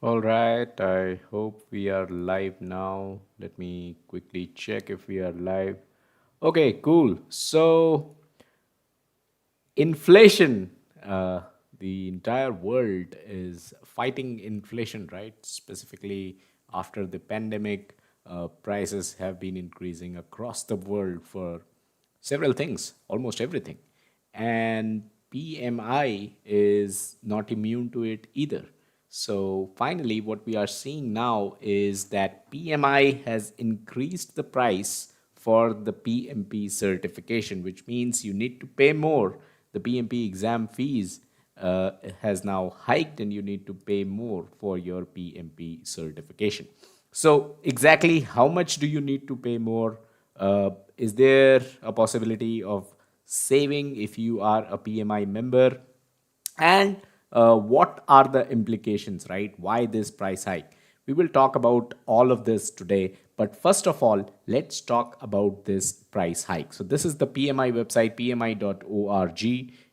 All right, I hope we are live now. Let me quickly check if we are live. Okay, cool. So, inflation, uh, the entire world is fighting inflation, right? Specifically, after the pandemic, prices have been increasing across the world for several things, almost everything. And PMI is not immune to it either. So finally, what we are seeing now is that PMI has increased the price for the PMP certification, which means you need to pay more. The PMP exam fees has now hiked, and you need to pay more for your PMP certification. So, exactly how much do you need to pay more? Is there a possibility of saving if you are a PMI member? And what are the implications, right? Why this price hike? We will talk about all of this today. But first of all, let's talk about this price hike. So, this is the PMI website, pmi.org.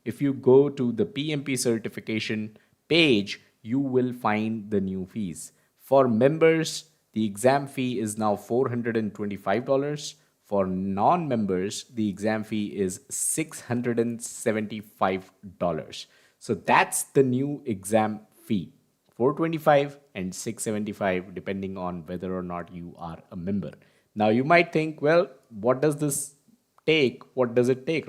If you go to the PMP certification page, you will find the new fees. For members, the exam fee is now $425. For non members, the exam fee is $675. So that's the new exam fee, 425 and 675 depending on whether or not you are a member. Now you might think, well, what does it take,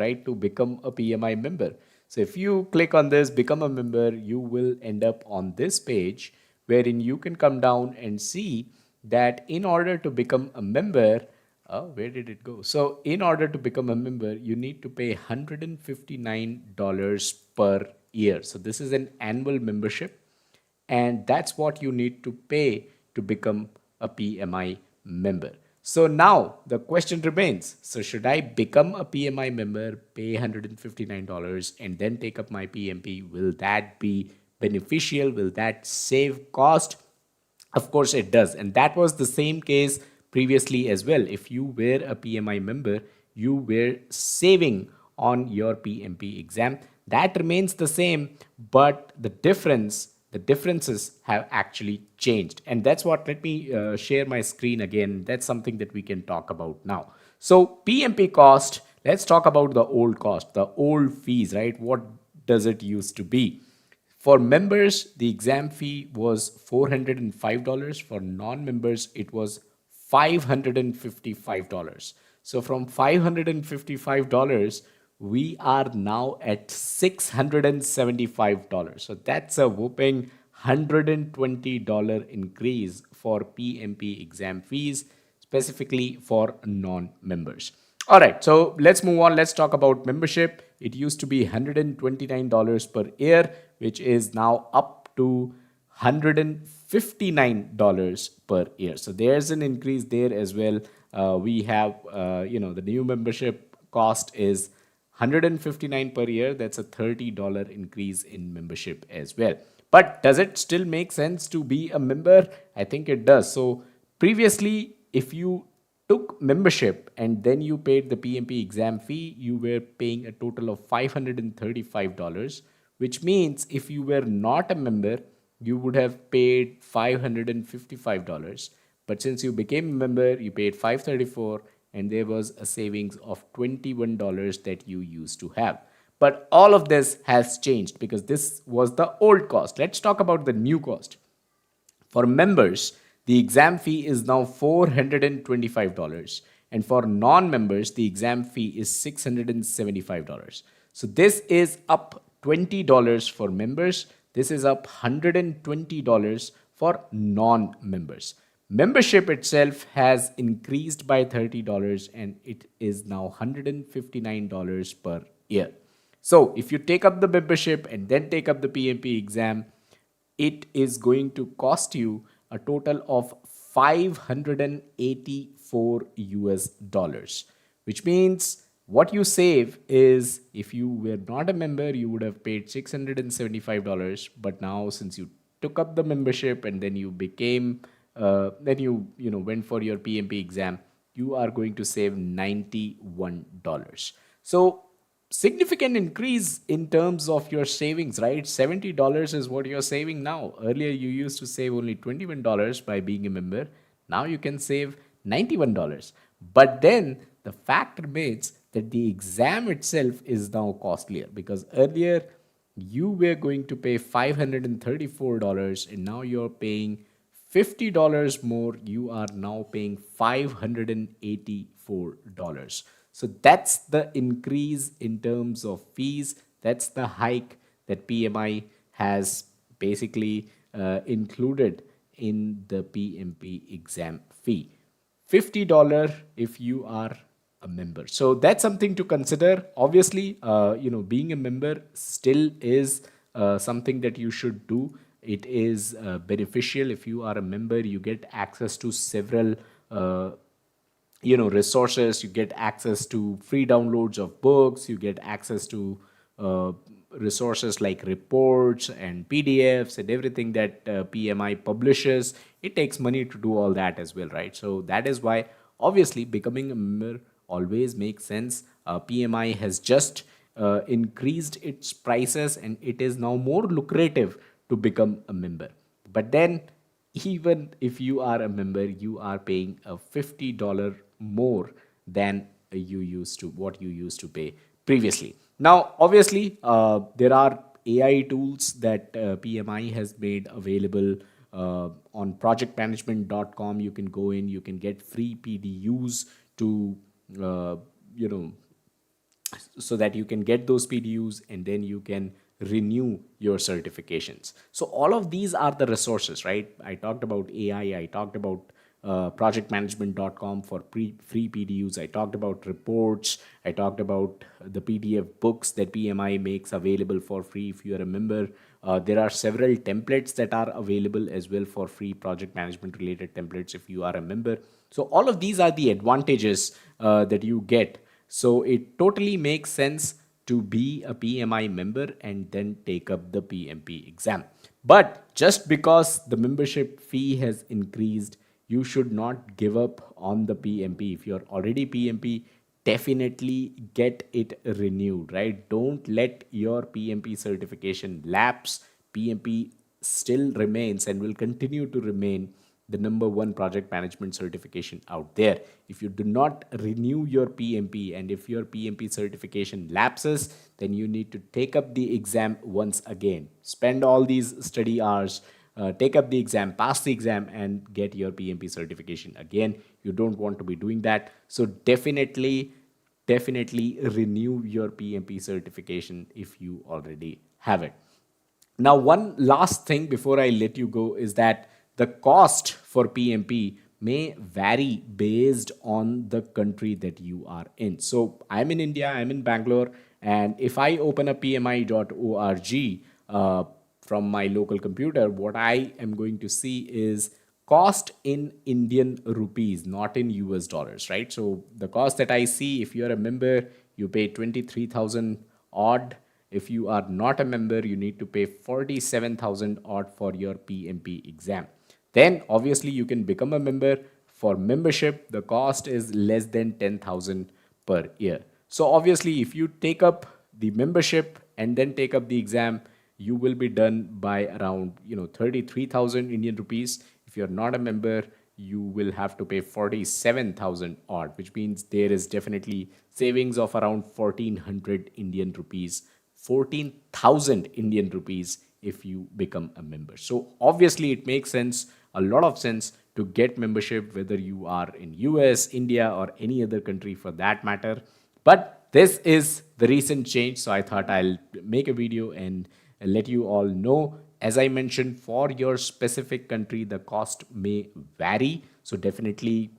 right, to become a PMI member? So if you click on this, become a member, you will end up on this page wherein you can come down and see that in order to become a member, where did it go? So in order to become a member, you need to pay $159 per year. So this is an annual membership, and that's what you need to pay to become a PMI member. So now the question remains, so should I become a PMI member, pay $159 and then take up my PMP? Will that be beneficial? Will that save cost? Of course it does. And that was the same case previously as well. If you were a PMI member, you were saving on your PMP exam. That remains the same, but the differences have actually changed. And that's what, let me share my screen again. That's something that we can talk about now. So PMP cost, let's talk about the old cost, the old fees, right? What does it used to be? For members, the exam fee was $405. For non members, it was $555. So from $555, we are now at $675. So that's a whooping $120 increase for PMP exam fees, specifically for non members. All right, so let's move on. Let's talk about membership. It used to be $129 per year, which is now up to $159 per year. So there's an increase there as well. We have, the new membership cost is 159 per year. That's a $30 increase in membership as well. But does it still make sense to be a member? I think it does. So previously, if you took membership and then you paid the PMP exam fee, you were paying a total of $535, which means if you were not a member, you would have paid $555. But since you became a member, you paid $534, and there was a savings of $21 that you used to have. But all of this has changed because this was the old cost. Let's talk about the new cost. For members, the exam fee is now $425. And for non members, the exam fee is $675. So this is up $20 for members. This is up $120 for non members. Membership itself has increased by $30 and it is now $159 per year. So if you take up the membership and then take up the PMP exam, it is going to cost you a total of 584 US dollars, which means what you save is, if you were not a member, you would have paid $675. But now, since you took up the membership and then you became, then you went for your PMP exam, you are going to save $91. So significant increase in terms of your savings, right? $70 is what you're saving now. Earlier, you used to save only $21 by being a member. Now you can save $91. But then the fact remains that the exam itself is now costlier, because earlier you were going to pay $534 and now you're paying $50 more. You are now paying $584. So that's the increase in terms of fees. That's the hike that PMI has basically included in the PMP exam fee. $50 if you are a member. So that's something to consider. Obviously, being a member still is something that you should do. It is beneficial. If you are a member, you get access to several resources. You get access to free downloads of books. You get access to uh, resources like reports and PDFs and everything that PMI publishes. It takes money to do all that as well, right? So that is why obviously becoming a member always makes sense. PMI has just increased its prices and it is now more lucrative to become a member. But then, even if you are a member, you are paying a $50 more than what you used to pay previously. Now, obviously, there are AI tools that PMI has made available on projectmanagement.com. You can go in, you can get free PDUs to uh, you know so that you can get those PDUs and then you can renew your certifications. So all of these are the resources, right? I talked about AI, I talked about projectmanagement.com for free PDUs, I talked about reports, I talked about the PDF books that PMI makes available for free if you are a member. There are several templates that are available as well for free, project management related templates if you are a member. So all of these are the advantages that you get. So it totally makes sense to be a PMI member and then take up the PMP exam. But just because the membership fee has increased, you should not give up on the PMP. If you're already PMP, definitely get it renewed, right? Don't let your PMP certification lapse. PMP still remains and will continue to remain the number one project management certification out there. If you do not renew your PMP and if your PMP certification lapses, then you need to take up the exam once again. Spend all these study hours, take up the exam, pass the exam, and get your PMP certification again. You don't want to be doing that. So definitely renew your PMP certification if you already have it. Now, one last thing before I let you go is that the cost for PMP may vary based on the country that you are in. So, I'm in India, I'm in Bangalore, and if I open a pmi.org from my local computer, what I am going to see is cost in Indian rupees, not in US dollars, right? So, the cost that I see, if you're a member, you pay 23,000 odd. If you are not a member, you need to pay 47,000 odd for your PMP exam. Then obviously you can become a member. For membership, the cost is less than 10,000 per year. So obviously if you take up the membership and then take up the exam, you will be done by around 33,000 Indian rupees. If you're not a member, you will have to pay 47,000 odd, which means there is definitely savings of around 1,400 Indian rupees, 14,000 Indian rupees if you become a member. So obviously it makes sense, a lot of sense, to get membership whether you are in US, India, or any other country for that matter. But this is the recent change, so I thought I'll make a video and let you all know. As I mentioned, for your specific country, the cost may vary. So definitely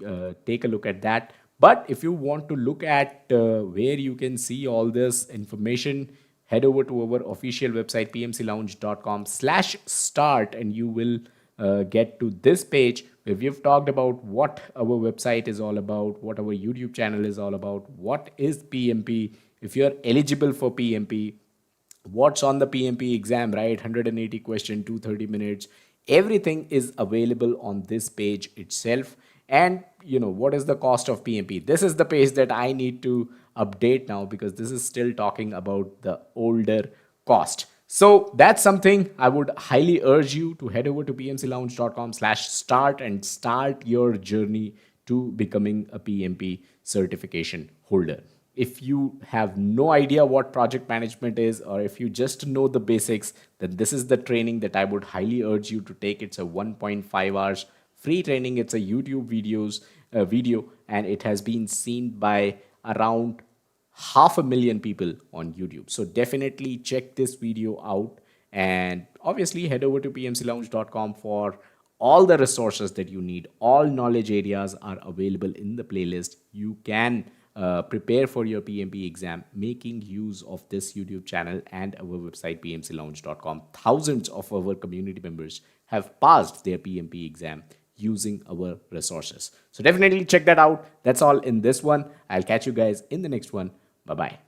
take a look at that. But if you want to look at where you can see all this information, head over to our official website, pmclounge.com/start, and you will get to this page where we've talked about what our website is all about, what our YouTube channel is all about, what is PMP, if you're eligible for PMP, what's on the PMP exam, right? 180 question, 230 minutes. Everything is available on this page itself. And what is the cost of PMP? This is the page that I need to update now because this is still talking about the older cost. So that's something I would highly urge you to head over to pmclounge.com/start and start your journey to becoming a PMP certification holder. If you have no idea what project management is, or if you just know the basics, then this is the training that I would highly urge you to take. It's a 1.5 hours free training. It's a YouTube video, and it has been seen by around 500,000 people on YouTube. So definitely check this video out, and obviously head over to pmclounge.com for all the resources that you need. All knowledge areas are available in the playlist. You can prepare for your PMP exam making use of this YouTube channel and our website pmclounge.com. Thousands of our community members have passed their PMP exam using our resources. So definitely check that out. That's all in this one. I'll catch you guys in the next one. Bye bye.